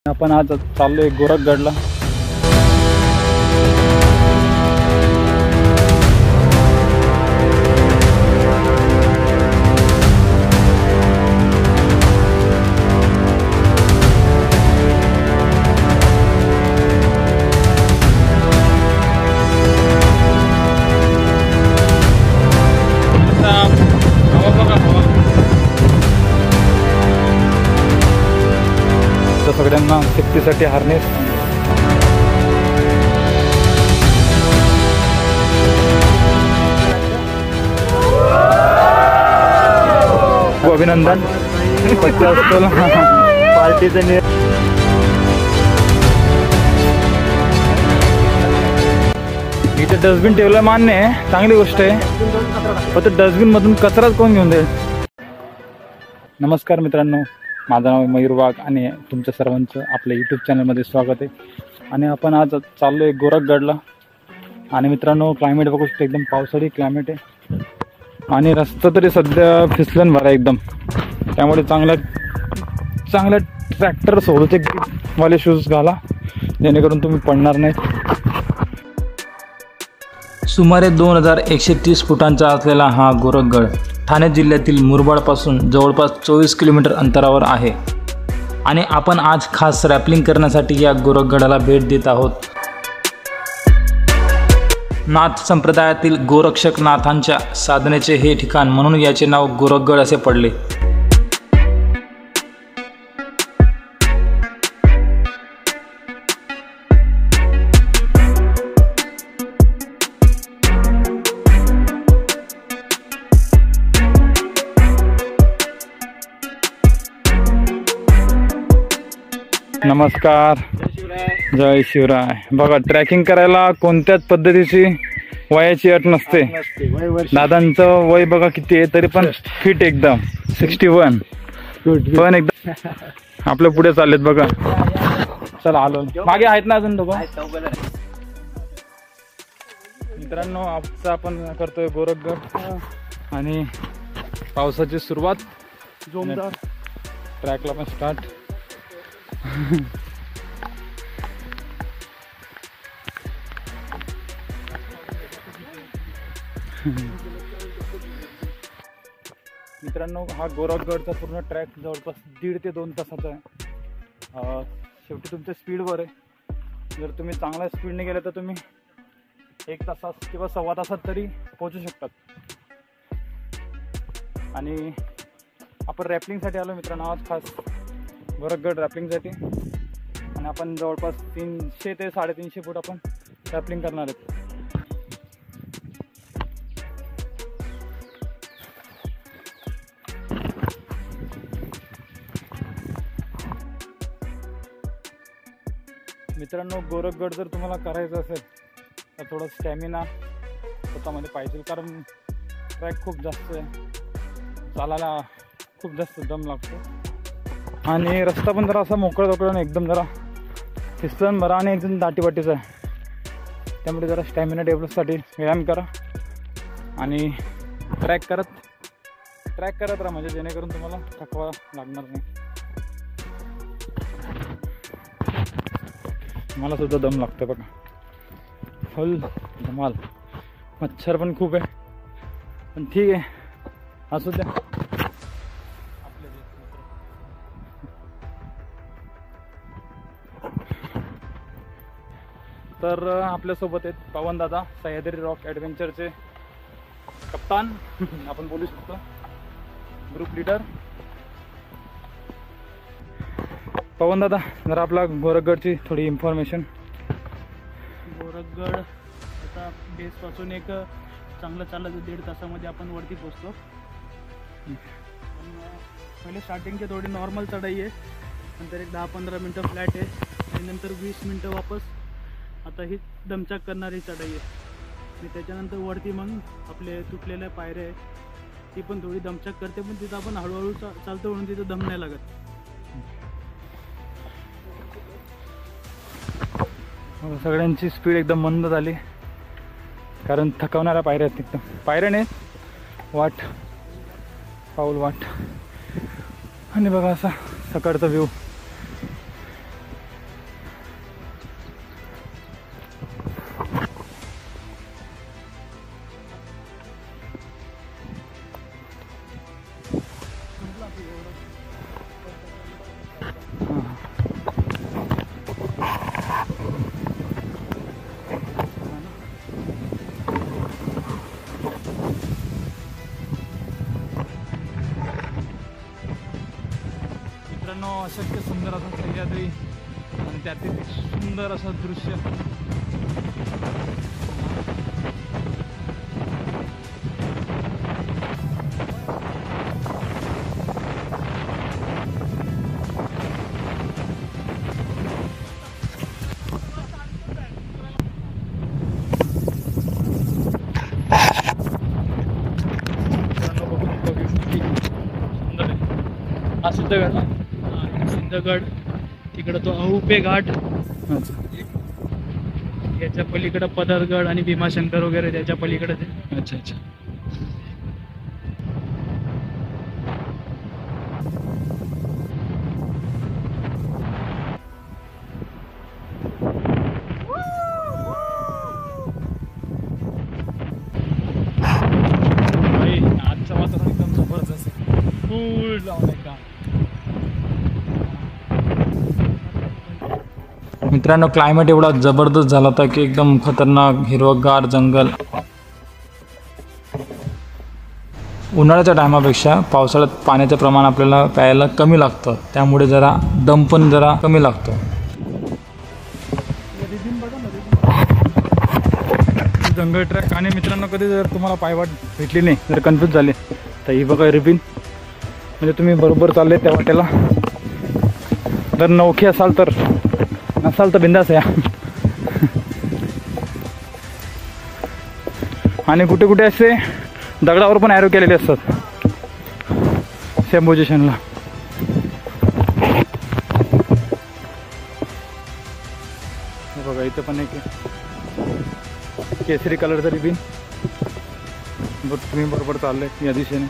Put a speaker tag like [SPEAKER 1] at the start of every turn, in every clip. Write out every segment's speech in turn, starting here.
[SPEAKER 1] आपण आज चाललोय गोरखगडला. सगळ्यांना सेफ्टीसाठी हार्नेस. अभिनंदन पार्टीचं इथे डस्टबिन ठेवलं मान्य आहे, चांगली गोष्ट आहे, फक्त डस्टबिन मधून कचराच कोण घेऊन जाईल. नमस्कार मित्रांनो, माझं नाव मयूर वाघ आणि तुमच्या सर्वांचं आपल्या यूट्यूब चॅनलमध्ये स्वागत आहे. आणि आपण आज चाललो आहे गोरखगडला. आणि मित्रांनो, क्लायमेट बघू शकतो, एकदम पावसाळी क्लायमेट आहे आणि रस्ता तरी सध्या फिसलन भरा एकदम, त्यामुळे चांगल्या ट्रॅक्टर सोबत वाले शूज घाला जेणेकरून तुम्ही पडणार नाही.
[SPEAKER 2] सुमारे 2130 फुटांचा असलेला हा गोरखगड ठाणे जिल्ह्यातील मुरबाडपासून जवळपास 24 किलोमीटर अंतरावर आहे. आणि आपण आज खास रॅपलिंग करण्यासाठी या गोरखगडाला भेट देत आहोत. नाथ संप्रदायातील गोरक्षक नाथांच्या साधनेचे हे ठिकाण म्हणून याचे नाव गोरखगड असे पडले.
[SPEAKER 1] नमस्कार, जय शिवराय. बघा, ट्रॅकिंग करायला कोणत्याच पद्धतीची वयाची अट नसते. दादांचं वय बघा किती आहे, तरी पण फिट एकदम 61 पण एकदम आपल्या पुढे चाललेत बघा. चला आलो, मागे आहेत ना अजून दोघं. मित्रांनो, आजचा आपण करतोय गोरखगड आणि पावसाची सुरुवात जोरदार, ट्रॅकला पण स्टार्ट. मित्रांनो, हा गोरखगडचा पूर्ण ट्रॅक जवळपास 1.5 ते 2 तासाचा आहे. शेवटी तुमच्या स्पीडवर आहे. जर तुम्ही चांगल्या स्पीडने गेले तर तुम्ही 1 तासात किंवा 1.25 तासात तरी पोहोचू शकतात. आणि आपण रॅपलिंगसाठी आलो मित्रांनो आज खास गोरखगड रॅपलिंगसाठी. आणि आपण जवळपास 300 ते 350 फूट आपण रॅपलिंग करणार आहेत. मित्रांनो, गोरखगड जर तुम्हाला करायचं असेल तर थोडं स्टॅमिना स्वतःमध्ये पाहिजे, कारण ट्रॅक खूप जास्त आहे, चालायला खूप जास्त दम लागतो. आणि रस्ता पण जरा असा मोकळा आणि एकदम जरा फिसलन भरा आणि एकदम दाटीवाटीचा आहे, त्यामुळे जरा स्टॅमिना डेव्हलपसाठी व्यायाम करा आणि ट्रॅक करत राहा, म्हणजे जेणेकरून तुम्हाला थकवा लागणार नाही. मला सुद्धा दम लागतं बघा, फुल धमाल. मच्छर पण खूप आहे, पण ठीक आहे, असू द्या. तर आपल्यासोबत आहेत पवन दादा, सह्याद्री रॉक ॲडव्हेंचरचे कप्तान आपण बोलू शकतो, ग्रुप लीडर. पवन दादा, जरा आपला गोरखगडची थोडी इन्फॉर्मेशन.
[SPEAKER 3] गोरखगड आता बेसपासून एक चांगलं चाललं तर 1.5 तासामध्ये आपण वरती पोचतो. पहिले स्टार्टिंगचे थोडी नॉर्मल चढाई आहे, नंतर एक 10-15 मिनटं फ्लॅट आहे आणि नंतर 20 मिनटं वापस आता ही दमचाक करणारी चढाई आहे. आणि त्याच्यानंतर वरती मग आपले तुटलेल्या पायऱ्या आहे, ती पण थोडी दमचाक करते, पण तिथं आपण हळूहळू चालतो म्हणून तिथं दम नाही लागत.
[SPEAKER 1] सगळ्यांची स्पीड एकदम मंद झाली, कारण थकवणाऱ्या पायऱ्या आहेत एकदम. पायऱ्या नाही, वाट, पाऊल वाट. आणि बघा असा सकाळचा व्ह्यू. अशक्य सुंदर असा सह्याद्री आणि त्यातील एक सुंदर असं दृश्य.
[SPEAKER 3] हा सिद्धगड ना, सिद्धगड. तिकडं तो अहुपे घाट, याच्या पलीकडं पदरगड आणि भीमाशंकर वगैरे त्याच्या पलीकडे.
[SPEAKER 1] अच्छा अच्छा. आजचं वातावरण एकदम जबरदस्त आहे. फुल लावलंय का.
[SPEAKER 2] मित्रांनो, क्लायमेट एवढा जबरदस्त झाला होता की एकदम खतरनाक हिरवगार जंगल. उन्हाळ्याच्या टायमापेक्षा पावसाळ्यात पाण्याचं प्रमाण आपल्याला प्यायला कमी लागतं, त्यामुळे जरा दम पण जरा कमी लागतो.
[SPEAKER 1] जंगल ट्रॅक. आणि मित्रांनो, कधी जर तुम्हाला पायवाट भेटली नाही, जर कन्फ्यूज झाले, तर ही बघा रिबीन. म्हणजे तुम्ही बरोबर चालले त्या वाटेला. जर नौखे असाल तर, नसाल तर बिंदास या. आणि कुठे कुठे असे दगडावर पण ॲरो केलेले असतात सेम पोझिशनला. बघा इथं पण एक केसरी कलरचं रिबीन. बघ तुम्ही बरोबर चालले या दिशेने.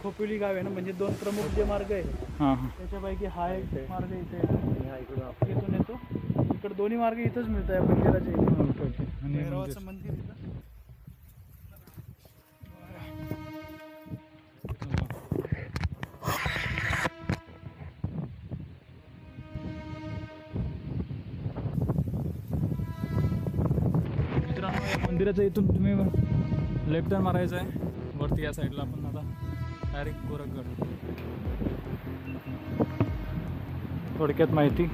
[SPEAKER 3] खोपोली गाव आहे ना, म्हणजे दोन प्रमुख जे मार्ग आहे
[SPEAKER 1] हां हां.
[SPEAKER 3] त्याच्यापैकी हा एक मार्ग इथे इथून येतो. इकडे दोन्ही मार्ग इथंच मिळत आहे मंदिराच्या इथे.
[SPEAKER 1] Okay okay. आणि
[SPEAKER 3] भैरवाचं मंदिर इथं.
[SPEAKER 1] मित्रांनो, या मंदिराच्या इथून तुम्ही लेफ्ट टर्न मारायचं आहे वरती या साईडला. आपण आता डायरेक्ट गोरखगड. थोडक्यात माहिती.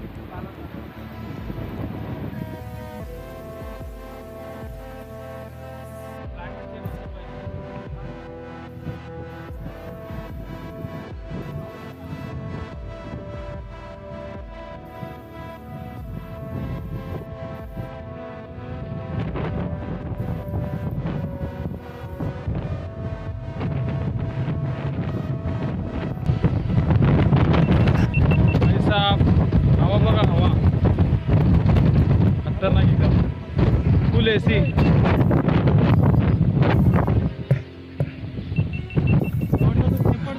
[SPEAKER 1] हवा बघा, हवा खतरनाक एकदम. फुल AC.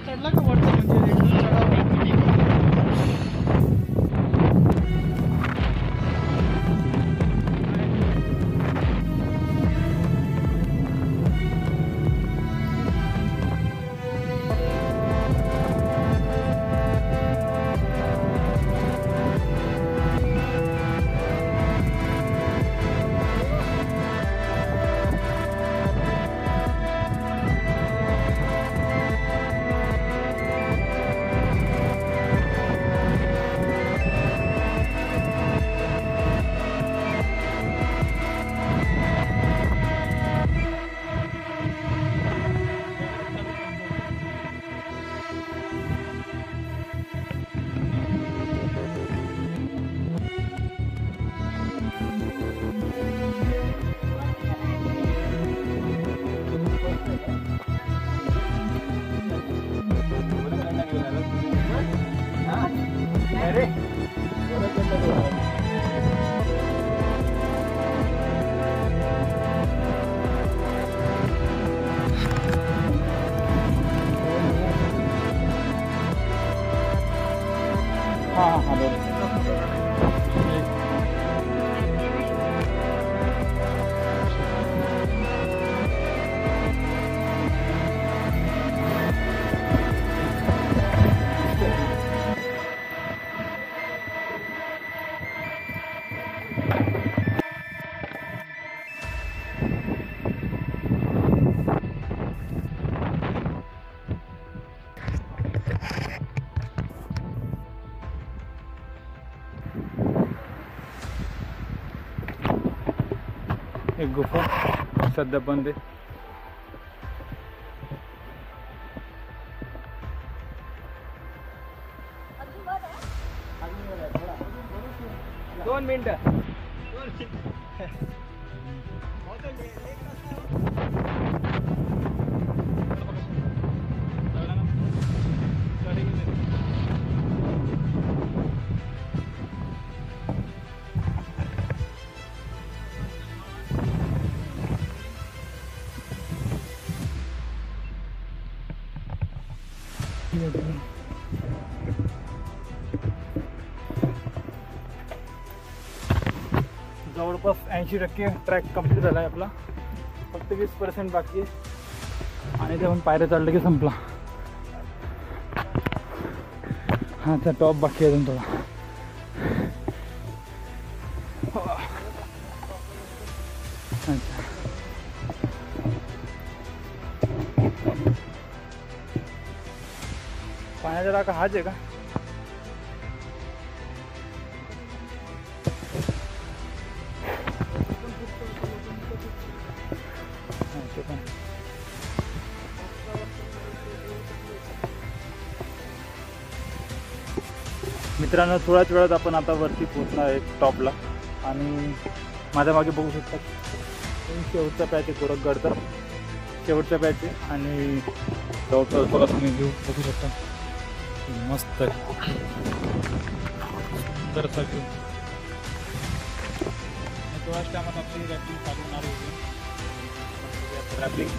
[SPEAKER 3] चढला का वरचं म्हणजे एकदम चढावं.
[SPEAKER 1] एक गुफा सध्या बंद आहे.
[SPEAKER 3] दोन मिनिटं.
[SPEAKER 1] जवळपास 80% ट्रॅक कंप्लीट झाला आहे आपला. फक्त 20% बाकी आहे आणि ते पण पायऱ्या चढलं की संपला. हा त्या टॉप बाकी आहे अजून थोडा. अच्छा पाण्याचा टाका हाच आहे का? मित्रांनो थोड्याच वेळात आपण आता वरती पोहोचणार आहे टॉपला. आणि माझ्या मागे बघू शकता शेवटचा पॅच आहे गोरखगडचा. शेवटचा पॅच आहे आणि जवळपास बघा तुम्ही व्ह्यू बघू शकता. मस्त सुंदरसा व्ह्यू. थोड्याच टायमात आपली रॅपिंग चालू होणार होती. रॅपिंग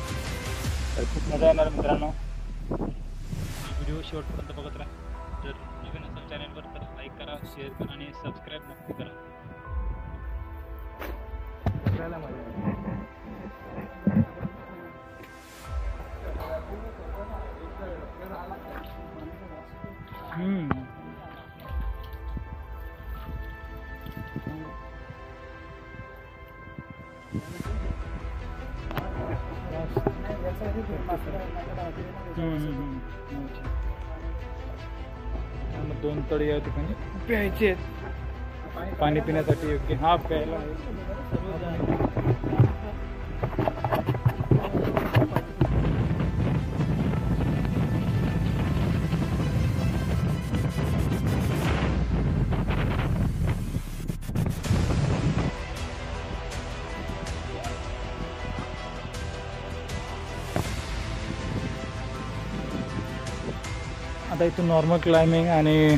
[SPEAKER 1] तर खूप मजा येणार मित्रांनो. व्हिडिओ शेवटपर्यंत बघत राहा. जर नवीन असेल चॅनलवर तर लाईक करा, शेअर करा आणि सबस्क्राईब नक्की करा. दोन तळी या ठिकाणी प्यायचे आहेत. पाणी पिण्यासाठी योग्य. हा प्यायला आता इथून नॉर्मल क्लाइम्बिंग आणि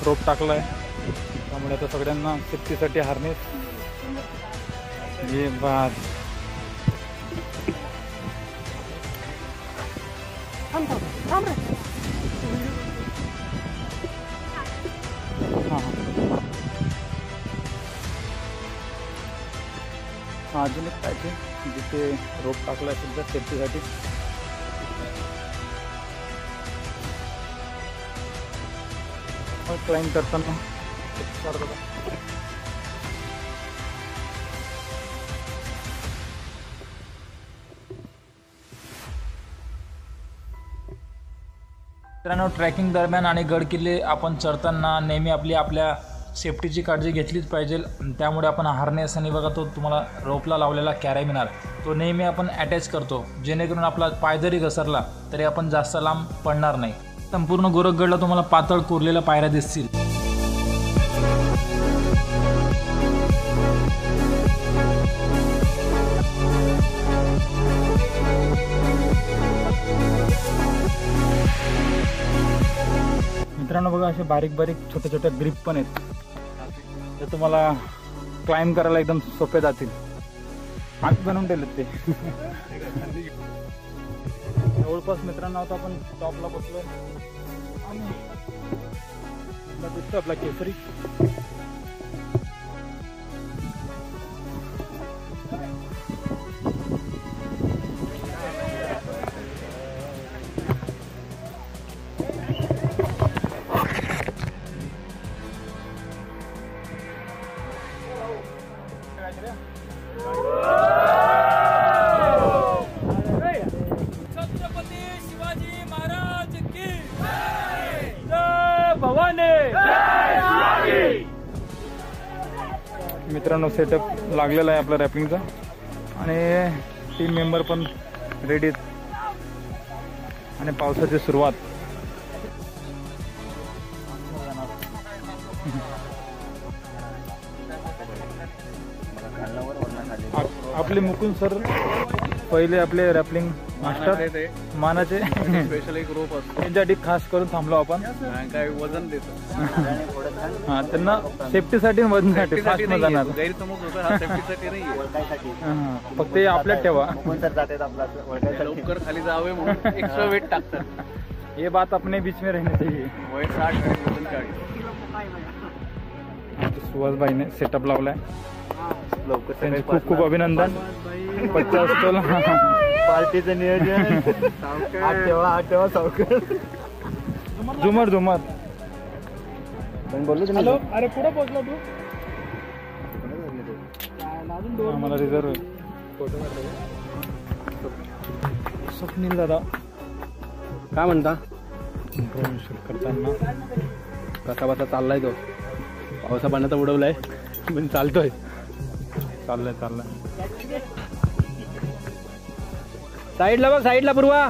[SPEAKER 1] रोप टाकला आहे. त्यामुळे आता सगळ्यांना सेफ्टीसाठी हार्नेस हे बाद. हां अजून एक पाहिजे जिथे रोप टाकला आहे सुद्धा सेफ्टीसाठी. क्लाइंब करताना
[SPEAKER 2] मित्रांनो ट्रॅकिंग दरम्यान आणि गड किल्ले आपण चढताना नेहमी आपल्या सेफ्टीची काळजी घेतलीच पाहिजे. त्यामुळे आपण हार्नेस आणि बघा तो तुम्हाला रोपला लावलेला कॅराबिनर तो नेहमी आपण अटॅच करतो जेणेकरून आपला पाय जरी घसरला तरी आपण जास्त लांब पडणार नाही. संपूर्ण गोरखगडला तुम्हाला पातळ कोरलेल्या पायऱ्या दिसतील.
[SPEAKER 1] मित्रांनो बघा असे बारीक बारीक छोट्या छोट्या ग्रिप पण आहेत. ते तुम्हाला क्लाइम्ब करायला एकदम सोपे जातील. हात बनवून ठेवलेत ते. जवळपास मित्रांनो आता आपण टॉपला बसलोय आणि दिसतो आपला केसरी. मित्रांनो सेटअप लागलेला आहे आपला रॅपिंगचा. आणि टीम मेंबर पण रेडी आणि पावसाची सुरुवात. आपले मुकुंद सर पहिले आपले रॅपलिंग मास्टर मानाचे
[SPEAKER 3] स्पेशल एक रोप असतो
[SPEAKER 1] त्यांच्यासाठी खास करून थांबलो आपण.
[SPEAKER 3] काय वजन देतो
[SPEAKER 1] हा त्यांना सेफ्टीसाठी वजनासाठी फास्ट न जाणार.
[SPEAKER 3] गैरसमज होता हा सेफ्टीसाठी नाही
[SPEAKER 1] फक्त हे आपल्यात ठेवा.
[SPEAKER 3] लवकर खाली जावे म्हणून एक्स्ट्रा वेट टाकतात.
[SPEAKER 1] ये बात अपने बीच में रहनी चाहिए.
[SPEAKER 3] वय 60 वजन 40.
[SPEAKER 1] सुहासभाईने सेटअप लावलाय. त्यांचे खूप खूप अभिनंदन. 50 तोला
[SPEAKER 3] पार्टीचं नियोजन आठवा सावकर
[SPEAKER 1] झुमर झुमर.
[SPEAKER 3] हॅलो अरे कुठं पोहोचलो तू?
[SPEAKER 1] आम्हाला रिझर्व स्वप्नील दादा
[SPEAKER 3] काय म्हणता?
[SPEAKER 1] ड्रोन शूट करताना
[SPEAKER 3] कसा बसा चाललाय तो. पावसा पाण्याचा उडवलाय पण चालतोय.
[SPEAKER 1] चाललंय
[SPEAKER 3] साईडला बघ, साईडला पूर्वा.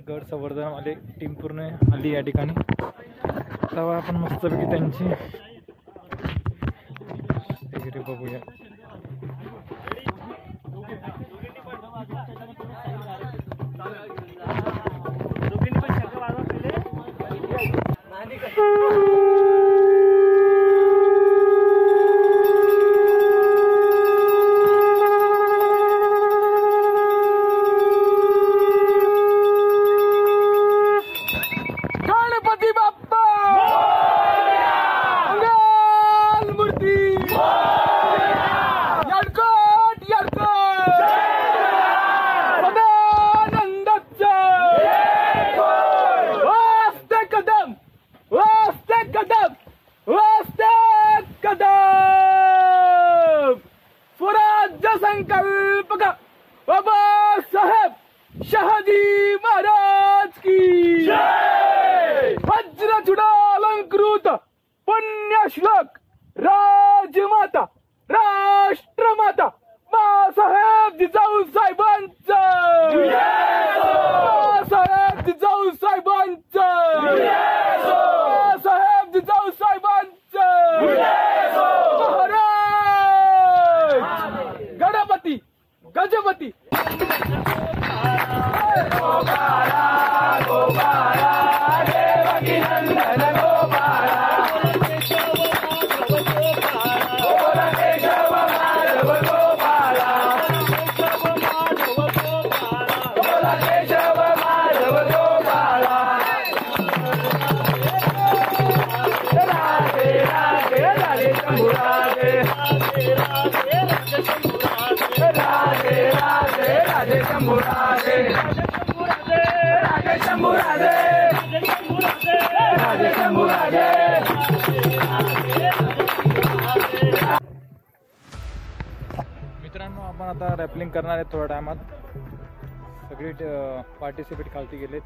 [SPEAKER 1] गड संवर्धन आले टीम पूर्ण आली या ठिकाणी. तेव्हा आपण मस्तपैकी त्यांची वगैरे बघूया. संकल्पक बाबासाहेब शहाजी महाराज की जय. वज्र चुडालंकृत पुण्यश्लोक राजमाता राष्ट्रमाता बाबासाहेब जिजाऊ साहेबांचं. बाबासाहेब जिजाऊ साहेबांचं. बाबासाहेब जिजाऊ साहेबांचं. गणपती गजपती. मित्रांनो आपण आता रॅपलिंग करणार आहे थोड्या टायमात. सगळी पार्टिसिपेट खालती गेलेत.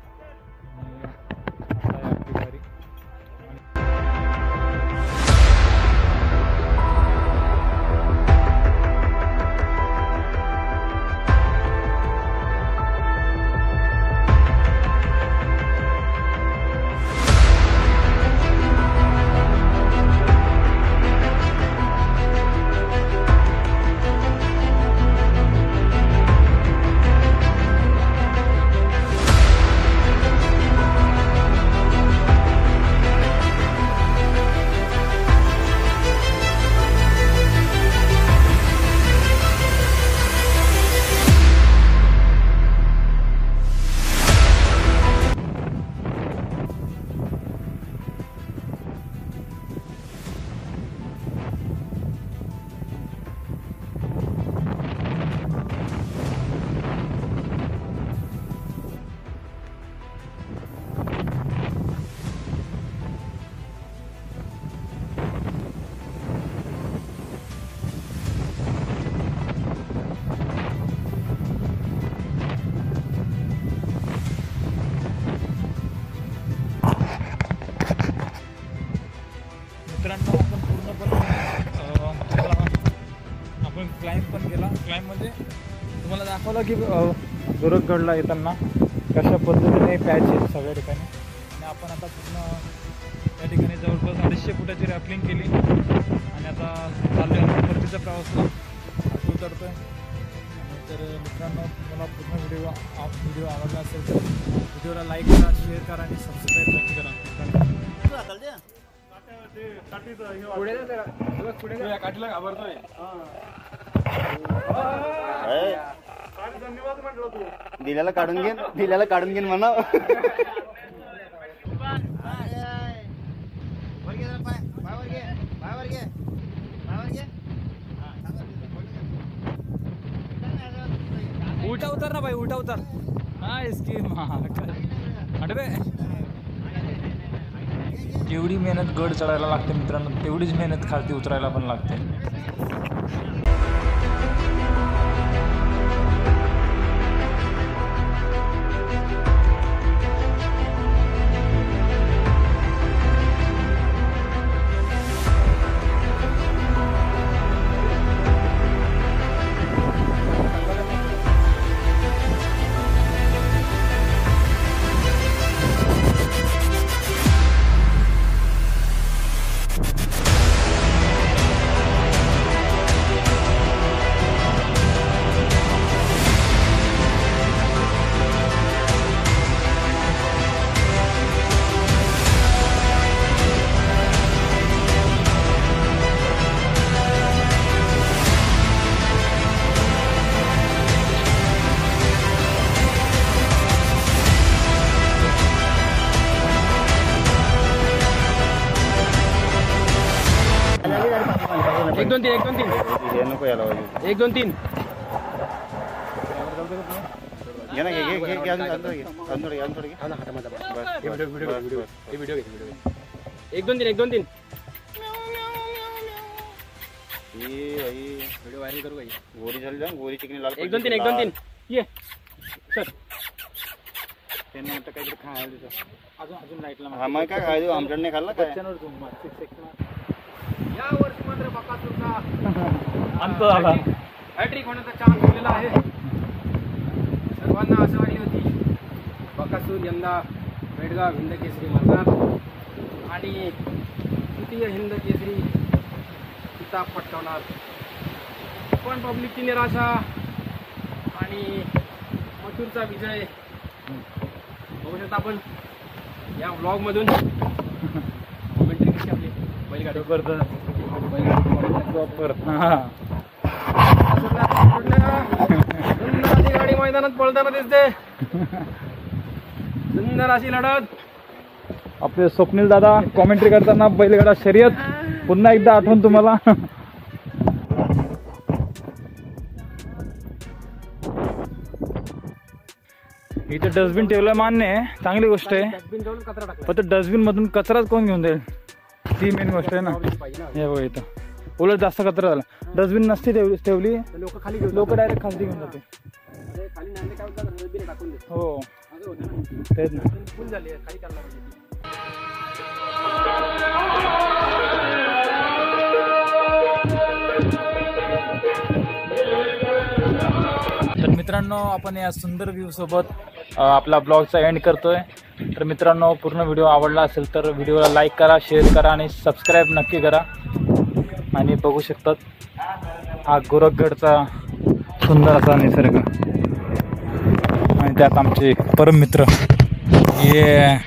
[SPEAKER 1] की गोरखगडला येताना कशा पद्धतीने प्यायचे सगळ्या ठिकाणी. आणि आपण आता पूर्ण या ठिकाणी जवळपास 250 फुटाची रॅपलिंग केली आणि आता चालू आहे परतीचा प्रवासला उतरतोय. तर मित्रांनो, तुम्हाला पूर्ण व्हिडिओ आवडला असेल तर व्हिडिओला लाईक करा, शेअर करा आणि सबस्क्राईब नक्की करा. काठीला घाबरतोय.
[SPEAKER 4] दिल्याला काढून घेईन म्हणा.
[SPEAKER 1] उलटा उतर ना भाई, उलटा उतर. हा इसकी
[SPEAKER 2] जेवढी मेहनत गड चढायला लागते मित्रांनो, तेवढीच मेहनत खालती उतरायला पण लागते.
[SPEAKER 3] एक दोन तीन
[SPEAKER 4] नको यायला पाहिजे.
[SPEAKER 3] 1 2 3
[SPEAKER 4] घे ना, घे अंतर घे.
[SPEAKER 3] 1 2 3 1 2 3
[SPEAKER 4] व्हिडिओ व्हायरल करू काही. गोरी झाली ना, गोरी चिकनी लाल.
[SPEAKER 3] 1 2 3 1 2 3 ये सर.
[SPEAKER 1] त्यांनी आता काहीतरी खायला अजून लाईटला
[SPEAKER 4] हा, मग काय खायला आमच्याकडे नाही खाल्ला काय.
[SPEAKER 3] या वर्षी मात्र बकासूरचा
[SPEAKER 1] अंत झाला.
[SPEAKER 3] हॅट्रिक होण्याचा चान्स दिलेला आहे. सर्वांना आशावादी होती बकासूर यंदा बेडगाव हिंद केसरी मारणार आणि तृतीय हिंद केसरी किताब पटकावणार. पण पब्लिकची निराशा आणि मथुरचा विजय बघू शकता आपण या व्लॉगमधून. कॉमेंट्री कशी आपली बैलगाडी गाडी मैदानात पळताना दिसते. सुंदर अशी लढत.
[SPEAKER 1] आपले स्वप्नील दादा कॉमेंट्री करताना बैलगाडा शर्यत पुन्हा एकदा आठवण तुम्हाला. इथे डस्टबिन ठेवलं मान्य आहे, चांगली गोष्ट आहे.
[SPEAKER 3] डस्टबिन जवळ कचरा टाकला.
[SPEAKER 1] पण डस्टबिन मधून कचराच कोण घेऊन जाईल, ती मेन गोष्ट आहे ना. हे बघ इथं उलट जास्त कचरा झाला. डस्टबिन नसती ठेवली
[SPEAKER 3] लोक खाली घेऊन
[SPEAKER 1] लोक डायरेक्ट खाली घेऊन जाते.
[SPEAKER 3] खाली नांदे काय होतात डस्टबिन टाकून देतात.
[SPEAKER 1] हो
[SPEAKER 3] असं होतं ना.
[SPEAKER 1] तेच ना.
[SPEAKER 3] फुल झाली आहे, खाली काढला पाहिजे.
[SPEAKER 1] तर मित्रांनो, आपण या सुंदर व्ह्यू सोबत आपला ब्लॉगचा एंड करतोय. तर मित्रांनो, पूर्ण व्हिडिओ आवडला असेल तर व्हिडिओला लाईक करा, शेअर करा आणि सबस्क्राईब नक्की करा. आणि बघू शकतात हा गोरखगडचा सुंदर असा निसर्ग आणि त्यात आमचे परम मित्र ये